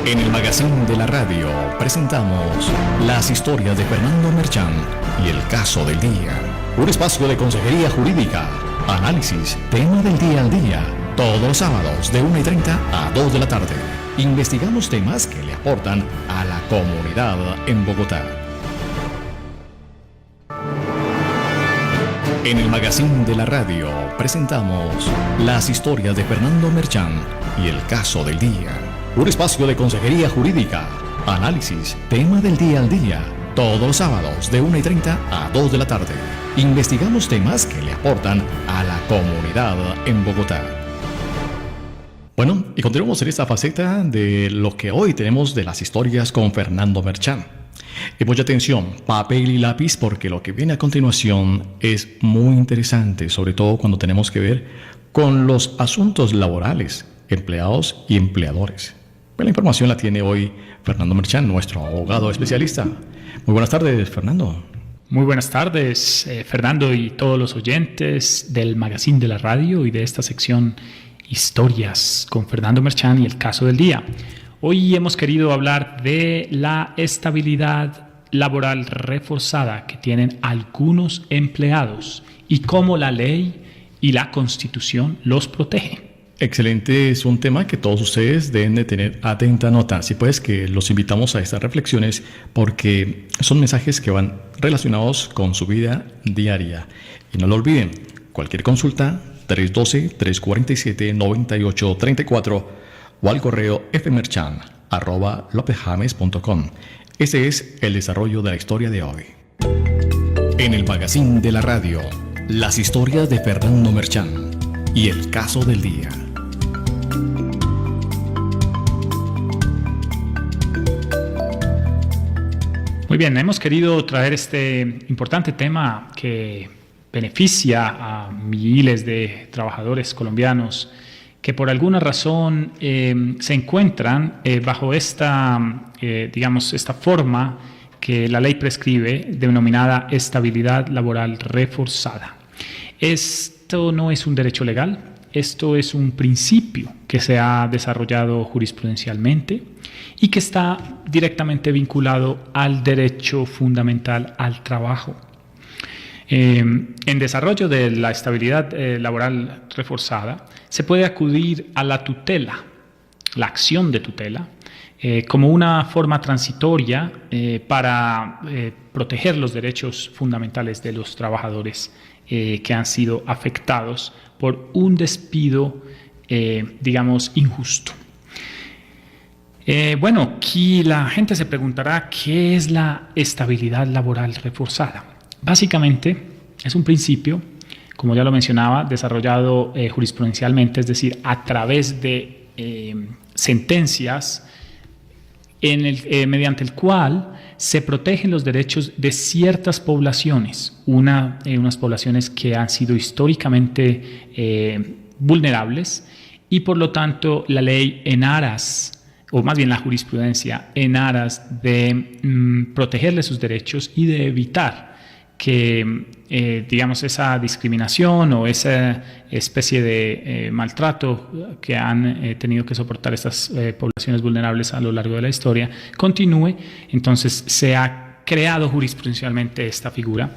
En el magazine de la radio presentamos las historias de Fernando Merchán y el caso del día. Un espacio de consejería jurídica, análisis, tema del día al día, todos los sábados de 1:30 a 2 de la tarde. Investigamos temas que le aportan a la comunidad en Bogotá. En el magazine de la radio presentamos las historias de Fernando Merchán y el caso del día. Un espacio de consejería jurídica, análisis, tema del día al día, todos los sábados de 1:30 a 2 de la tarde. Investigamos temas que le aportan a la comunidad en Bogotá. Bueno, y continuamos en esta faceta de lo que hoy tenemos de las historias con Fernando Merchán. Y mucha atención, papel y lápiz, porque lo que viene a continuación es muy interesante, sobre todo cuando tenemos que ver con los asuntos laborales, empleados y empleadores. La información la tiene hoy Fernando Merchán, nuestro abogado especialista. Muy buenas tardes, Fernando. Muy buenas tardes, Fernando, y todos los oyentes del magazine de la radio y de esta sección Historias con Fernando Merchán y el caso del día. Hoy hemos querido hablar de la estabilidad laboral reforzada que tienen algunos empleados y cómo la ley y la Constitución los protege. Excelente, es un tema que todos ustedes deben de tener atenta nota. Así pues que los invitamos a estas reflexiones porque son mensajes que van relacionados con su vida diaria. Y no lo olviden, cualquier consulta 312-347-9834 o al correo fmerchan@lopejames.com. Ese es el desarrollo de la historia de hoy. En el magazine de la radio, las historias de Fernando Merchán y el caso del día. Muy bien, hemos querido traer este importante tema que beneficia a miles de trabajadores colombianos que por alguna razón se encuentran bajo esta forma que la ley prescribe, denominada estabilidad laboral reforzada. Esto no es un derecho legal, esto es un principio que se ha desarrollado jurisprudencialmente y que está directamente vinculado al derecho fundamental al trabajo. En desarrollo de la estabilidad laboral reforzada se puede acudir a la tutela, la acción de tutela, como una forma transitoria para proteger los derechos fundamentales de los trabajadores que han sido afectados por un despido, injusto. Aquí la gente se preguntará ¿qué es la estabilidad laboral reforzada? Básicamente es un principio, como ya lo mencionaba, desarrollado jurisprudencialmente, es decir, a través de sentencias mediante el cual se protegen los derechos de ciertas poblaciones, unas poblaciones que han sido históricamente vulnerables y por lo tanto la ley en aras, o más bien la jurisprudencia en aras de protegerle sus derechos y de evitar que esa discriminación o esa especie de maltrato que han tenido que soportar estas poblaciones vulnerables a lo largo de la historia continúe. Entonces se ha creado jurisprudencialmente esta figura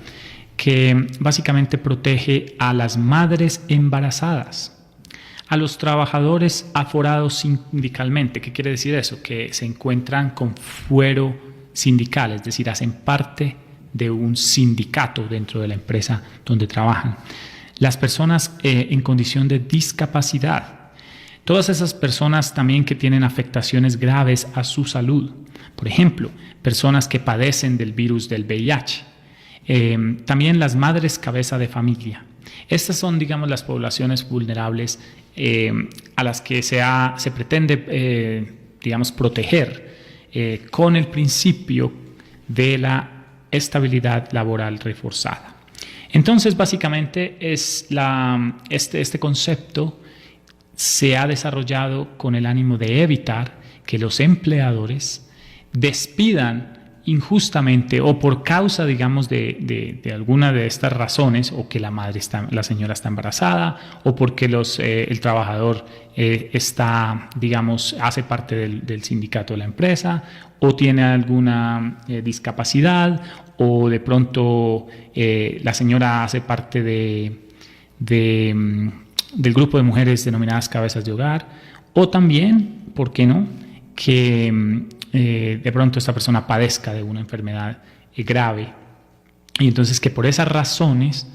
que básicamente protege a las madres embarazadas, a los trabajadores aforados sindicalmente. ¿Qué quiere decir eso? Que se encuentran con fuero sindical, es decir, hacen parte de un sindicato dentro de la empresa donde trabajan. Las personas en condición de discapacidad. Todas esas personas también que tienen afectaciones graves a su salud. Por ejemplo, personas que padecen del virus del VIH. También las madres cabeza de familia. Estas son, las poblaciones vulnerables a las que se pretende, proteger con el principio de la estabilidad laboral reforzada. Entonces, básicamente este concepto se ha desarrollado con el ánimo de evitar que los empleadores despidan injustamente o por causa, digamos, de alguna de estas razones, o que la señora está embarazada, o porque el trabajador está, digamos, hace parte del sindicato de la empresa, o tiene alguna discapacidad, o de pronto la señora hace parte del grupo de mujeres denominadas cabezas de hogar, o también, ¿por qué no?, que de pronto esta persona padezca de una enfermedad grave, y entonces que por esas razones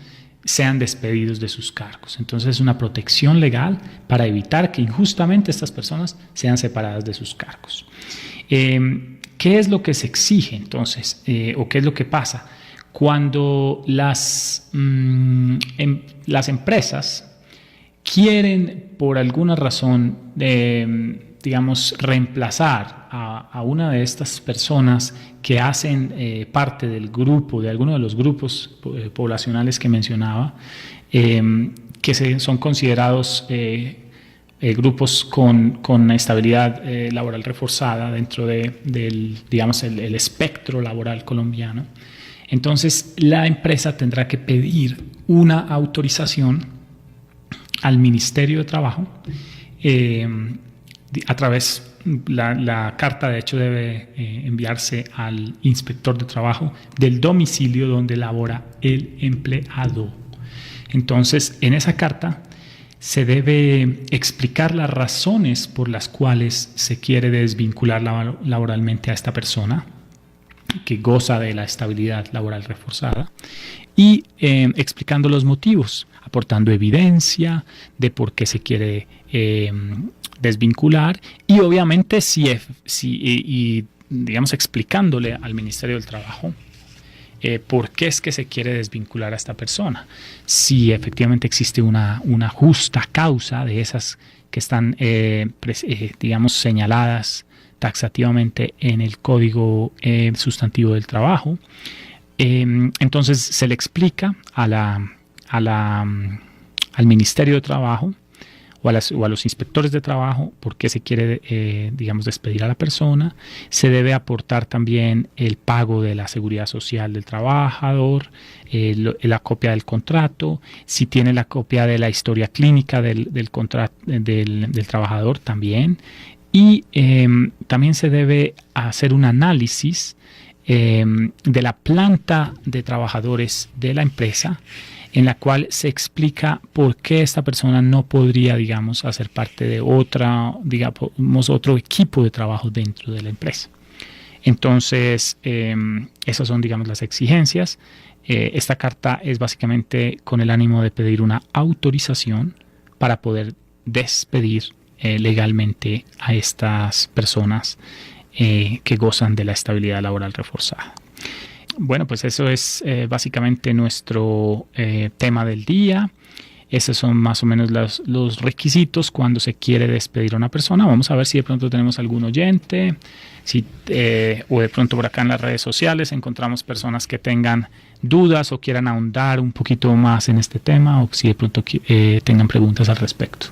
sean despedidos de sus cargos. Entonces es una protección legal para evitar que injustamente estas personas sean separadas de sus cargos. ¿Qué es lo que se exige entonces? ¿O qué es lo que pasa? Cuando las empresas quieren por alguna razón, digamos, reemplazar a una de estas personas que hacen parte del grupo, de alguno de los grupos poblacionales que mencionaba, que son considerados grupos con estabilidad laboral reforzada dentro del, digamos, el espectro laboral colombiano. Entonces, la empresa tendrá que pedir una autorización al Ministerio de Trabajo a través, la carta de hecho debe enviarse al inspector de trabajo del domicilio donde labora el empleado. Entonces, en esa carta se debe explicar las razones por las cuales se quiere desvincular laboralmente a esta persona que goza de la estabilidad laboral reforzada, y explicando los motivos, aportando evidencia de por qué se quiere desvincular, y obviamente digamos, explicándole al Ministerio del Trabajo por qué es que se quiere desvincular a esta persona, si efectivamente existe una justa causa de esas que están digamos, señaladas taxativamente en el Código Sustantivo del Trabajo. Entonces se le explica al Ministerio de Trabajo o a los inspectores de trabajo por qué se quiere, digamos, despedir a la persona. Se debe aportar también el pago de la seguridad social del trabajador, la copia del contrato, si tiene la copia de la historia clínica del trabajador también. Y también se debe hacer un análisis de la planta de trabajadores de la empresa, en la cual se explica por qué esta persona no podría, digamos, hacer parte de otro equipo de trabajo dentro de la empresa. Entonces, esas son, digamos, las exigencias. Esta carta es básicamente con el ánimo de pedir una autorización para poder despedir legalmente a estas personas que gozan de la estabilidad laboral reforzada. Bueno, pues eso es básicamente nuestro tema del día. Esos son más o menos los requisitos cuando se quiere despedir a una persona. Vamos a ver si de pronto tenemos algún oyente, o de pronto por acá en las redes sociales encontramos personas que tengan dudas o quieran ahondar un poquito más en este tema, o si de pronto tengan preguntas al respecto.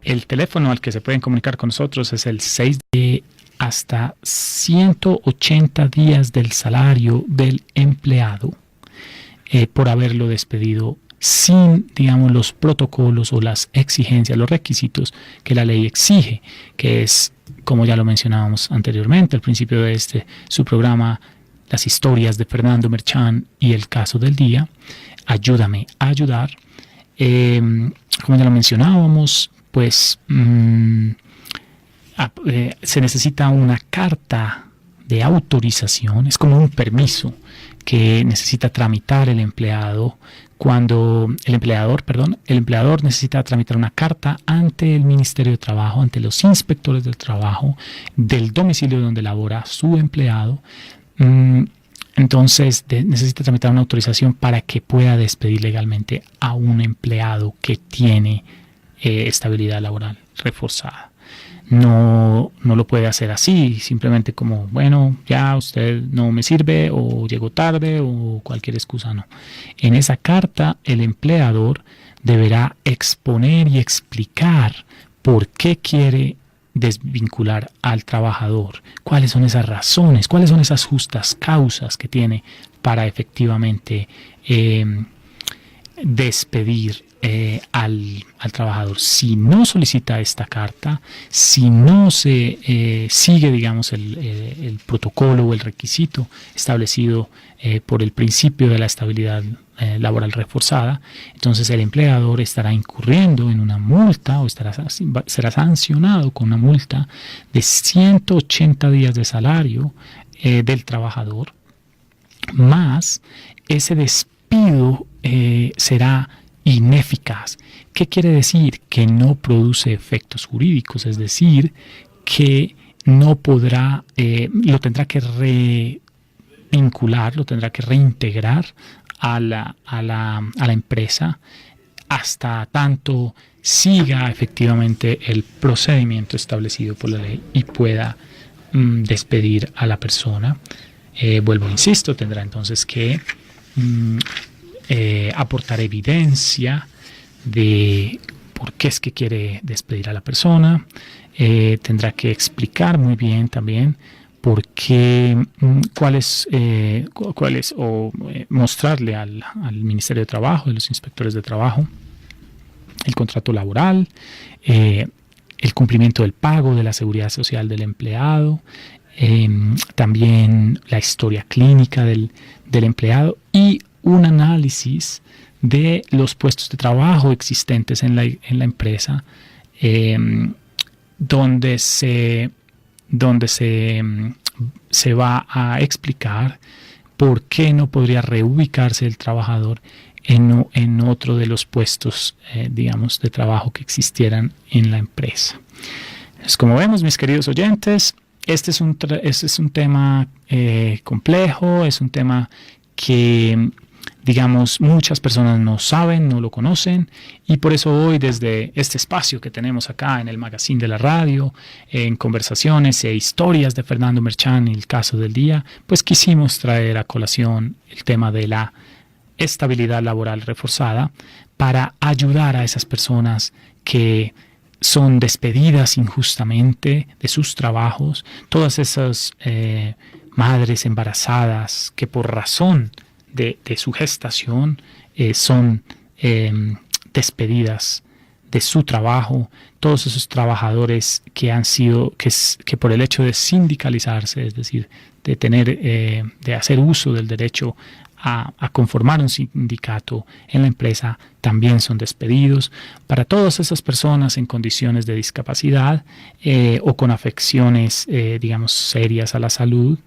El teléfono al que se pueden comunicar con nosotros es el 6 de hasta 180 días del salario del empleado por haberlo despedido sin, digamos, los protocolos o las exigencias, los requisitos que la ley exige, que es, como ya lo mencionábamos anteriormente al principio de su programa, las historias de Fernando Merchán y el caso del día. Ayúdame a ayudar. Como ya lo mencionábamos, pues se necesita una carta de autorización, es como un permiso que necesita tramitar el empleador necesita tramitar una carta ante el Ministerio de Trabajo, ante los inspectores del trabajo del domicilio donde labora su empleado. Entonces necesita tramitar una autorización para que pueda despedir legalmente a un empleado que tiene estabilidad laboral reforzada. No lo puede hacer así, simplemente como, bueno, ya usted no me sirve, o llegó tarde, o cualquier excusa. No. En esa carta el empleador deberá exponer y explicar por qué quiere desvincular al trabajador? ¿Cuáles son esas razones? ¿Cuáles son esas justas causas que tiene para efectivamente despedir al trabajador? Si no solicita esta carta, si no se sigue, digamos, el protocolo o el requisito establecido por el principio de la estabilidad laboral reforzada, entonces el empleador estará incurriendo en una multa o será sancionado con una multa de 180 días de salario del trabajador, más ese despido será ineficaz. ¿Qué quiere decir? Que no produce efectos jurídicos, es decir, que no podrá, lo tendrá que revincular, lo tendrá que reintegrar a la empresa hasta tanto siga efectivamente el procedimiento establecido por la ley y pueda despedir a la persona. Vuelvo, insisto, tendrá entonces que aportar evidencia de por qué es que quiere despedir a la persona. Tendrá que explicar muy bien también por qué, mostrarle al Ministerio de Trabajo, a los inspectores de trabajo, el contrato laboral, el cumplimiento del pago de la seguridad social del empleado, también la historia clínica del empleado y un análisis de los puestos de trabajo existentes en la empresa, donde se va a explicar por qué no podría reubicarse el trabajador en otro de los puestos, digamos, de trabajo que existieran en la empresa. Entonces, como vemos, mis queridos oyentes, este es un tema complejo, es un tema que, digamos, muchas personas no saben, no lo conocen, y por eso hoy, desde este espacio que tenemos acá en el Magazine de la Radio, en conversaciones e historias de Fernando Merchán y el caso del día, pues quisimos traer a colación el tema de la estabilidad laboral reforzada para ayudar a esas personas que son despedidas injustamente de sus trabajos, todas esas madres embarazadas que por razón de su gestación son despedidas de su trabajo, todos esos trabajadores que han sido, que por el hecho de sindicalizarse, es decir, de tener, de hacer uso del derecho a conformar un sindicato en la empresa, también son despedidos. Para todas esas personas en condiciones de discapacidad o con afecciones, digamos, serias a la salud,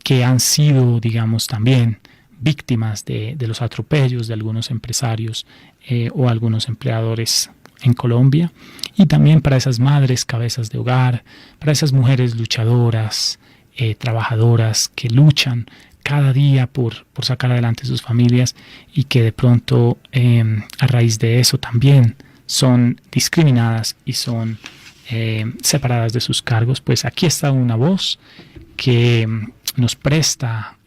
que han sido, digamos, también víctimas de los atropellos de algunos empresarios o algunos empleadores en Colombia, y también para esas madres cabezas de hogar, para esas mujeres luchadoras, trabajadoras que luchan cada día por sacar adelante sus familias y que de pronto a raíz de eso también son discriminadas y son separadas de sus cargos. Pues aquí está una voz que nos presta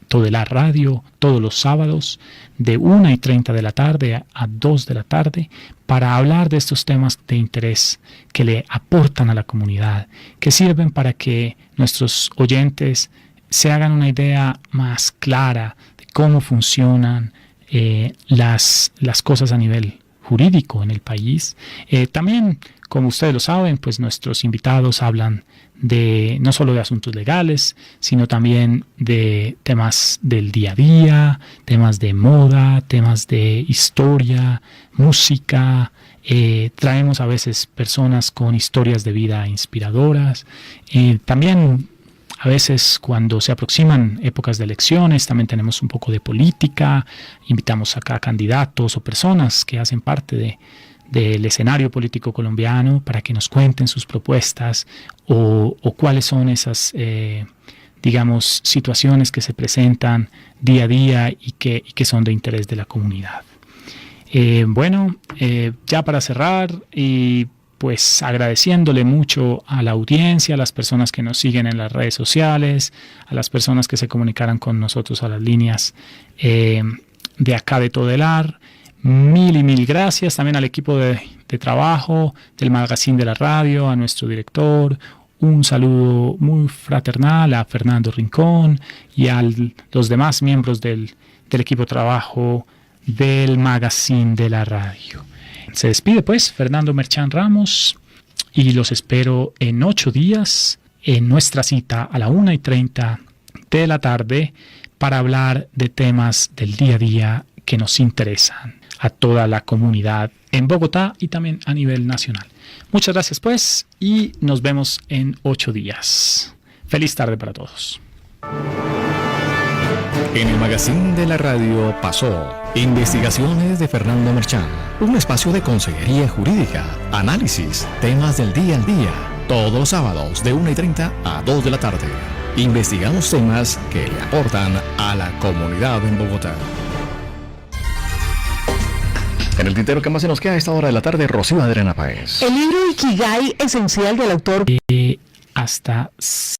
toda la radio todos los sábados de 1:30 de la tarde a 2 de la tarde para hablar de estos temas de interés que le aportan a la comunidad, que sirven para que nuestros oyentes se hagan una idea más clara de cómo funcionan las cosas a nivel jurídico en el país. También, como ustedes lo saben, pues nuestros invitados hablan no solo de asuntos legales, sino también de temas del día a día, temas de moda, temas de historia, música. Traemos a veces personas con historias de vida inspiradoras. También a veces cuando se aproximan épocas de elecciones, también tenemos un poco de política. Invitamos acá candidatos o personas que hacen parte del escenario político colombiano para que nos cuenten sus propuestas o cuáles son esas, digamos, situaciones que se presentan día a día y que son de interés de la comunidad. Ya para cerrar, y pues agradeciéndole mucho a la audiencia, a las personas que nos siguen en las redes sociales, a las personas que se comunicaran con nosotros a las líneas de acá de Todelar. Mil y mil gracias también al equipo de de trabajo, del magazine de la radio, a nuestro director. Un saludo muy fraternal a Fernando Rincón y a los demás miembros del equipo de trabajo del magazine de la radio. Se despide pues Fernando Merchán Ramos y los espero en 8 días en nuestra cita a la 1:30 de la tarde para hablar de temas del día a día que nos interesan a toda la comunidad en Bogotá y también a nivel nacional. Muchas gracias pues y nos vemos en 8 días. Feliz tarde para todos. En el magazine de la radio pasó Investigaciones de Fernando Merchán, un espacio de consejería jurídica, análisis, temas del día al día, todos los sábados de 1:30 a 2 de la tarde. Investigamos temas que le aportan a la comunidad en Bogotá. En el tintero que más se nos queda a esta hora de la tarde, Rocío Adriana Páez. El libro Ikigai esencial del autor. Hasta